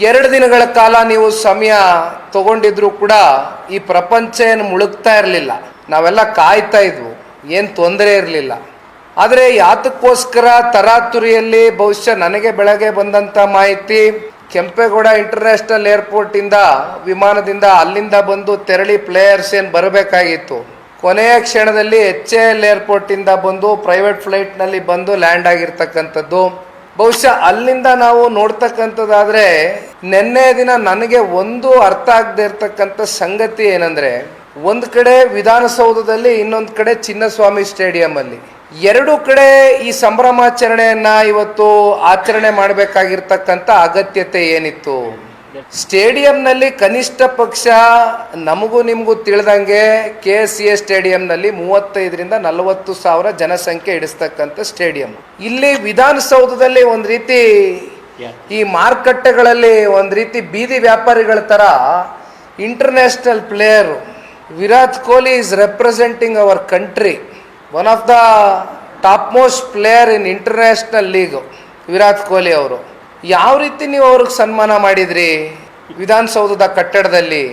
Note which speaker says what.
Speaker 1: 2 ದಿನಗಳ ಕಾಲ ನೀವು ಸಮಯ ತಗೊಂಡಿದ್ರು ಕೂಡ ಈ ಪ್ರಪಂಚ ಏನು ಮುಳುಗ್ತಾ ಇರಲಿಲ್ಲ. ನಾವೆಲ್ಲ ಕಾಯ್ತಾ ಇದ್ವು, ಏನು ತೊಂದರೆ ಇರಲಿಲ್ಲ. ಆದರೆ ಯಾತಕ್ಕೋಸ್ಕರ ತರಾತುರಿಯಲ್ಲಿ ಬಹುಶಃ ನನಗೆ ಬೆಳಗ್ಗೆ ಬಂದಂಥ ಮಾಹಿತಿ, ಕೆಂಪೇಗೌಡ ಇಂಟರ್ನ್ಯಾಷನಲ್ ಏರ್ಪೋರ್ಟಿಂದ ವಿಮಾನದಿಂದ ಅಲ್ಲಿಂದ ಬಂದು ತೆರಳಿ ಪ್ಲೇಯರ್ಸ್ ಏನು ಬರಬೇಕಾಗಿತ್ತು, ಕೊನೆಯ ಕ್ಷಣದಲ್ಲಿ HAL ಏರ್ಪೋರ್ಟಿಂದ ಬಂದು ಪ್ರೈವೇಟ್ ಫ್ಲೈಟ್ನಲ್ಲಿ ಬಂದು ಲ್ಯಾಂಡ್ ಆಗಿರ್ತಕ್ಕಂಥದ್ದು. ಬಹುಶಃ ಅಲ್ಲಿಂದ ನಾವು ನೋಡ್ತಕ್ಕಂಥದ್ದಾದರೆ ನಿನ್ನೆ ದಿನ ನನಗೆ ಒಂದು ಅರ್ಥ ಆಗದೆ ಇರ್ತಕ್ಕಂಥ ಸಂಗತಿ ಏನಂದರೆ, ಒಂದು ಕಡೆ ವಿಧಾನಸೌಧದಲ್ಲಿ, ಇನ್ನೊಂದು ಕಡೆ ಚಿನ್ನಸ್ವಾಮಿ ಸ್ಟೇಡಿಯಂ ಅಲ್ಲಿ, 2 ಕಡೆ ಈ ಸಂಭ್ರಮಾಚರಣೆಯನ್ನ ಇವತ್ತು ಆಚರಣೆ ಮಾಡಬೇಕಾಗಿರ್ತಕ್ಕಂಥ ಅಗತ್ಯತೆ ಏನಿತ್ತು? ಸ್ಟೇಡಿಯಂನಲ್ಲಿ ಕನಿಷ್ಠ ಪಕ್ಷ ನಮಗೂ ನಿಮಗೂ ತಿಳಿದಂಗೆ KCA ಸ್ಟೇಡಿಯಂನಲ್ಲಿ 35ರಿಂದ 40 ಸಾವಿರ ಜನಸಂಖ್ಯೆ ಇಡಿಸ್ತಕ್ಕಂಥ ಸ್ಟೇಡಿಯಂ. ಇಲ್ಲಿ ವಿಧಾನಸೌಧದಲ್ಲಿ ಒಂದು ರೀತಿ ಈ ಮಾರುಕಟ್ಟೆಗಳಲ್ಲಿ ಒಂದು ರೀತಿ ಬೀದಿ ವ್ಯಾಪಾರಿಗಳ ಥರ international player Virat Kohli is representing our country, one of the top most player in international league Virat Kohli ಅವರು. ಯಾವ ರೀತಿ ನೀವು ಅವ್ರಿಗೆ ಸನ್ಮಾನ ಮಾಡಿದ್ರಿ ವಿಧಾನಸೌಧದ ಕಟ್ಟಡದಲ್ಲಿ?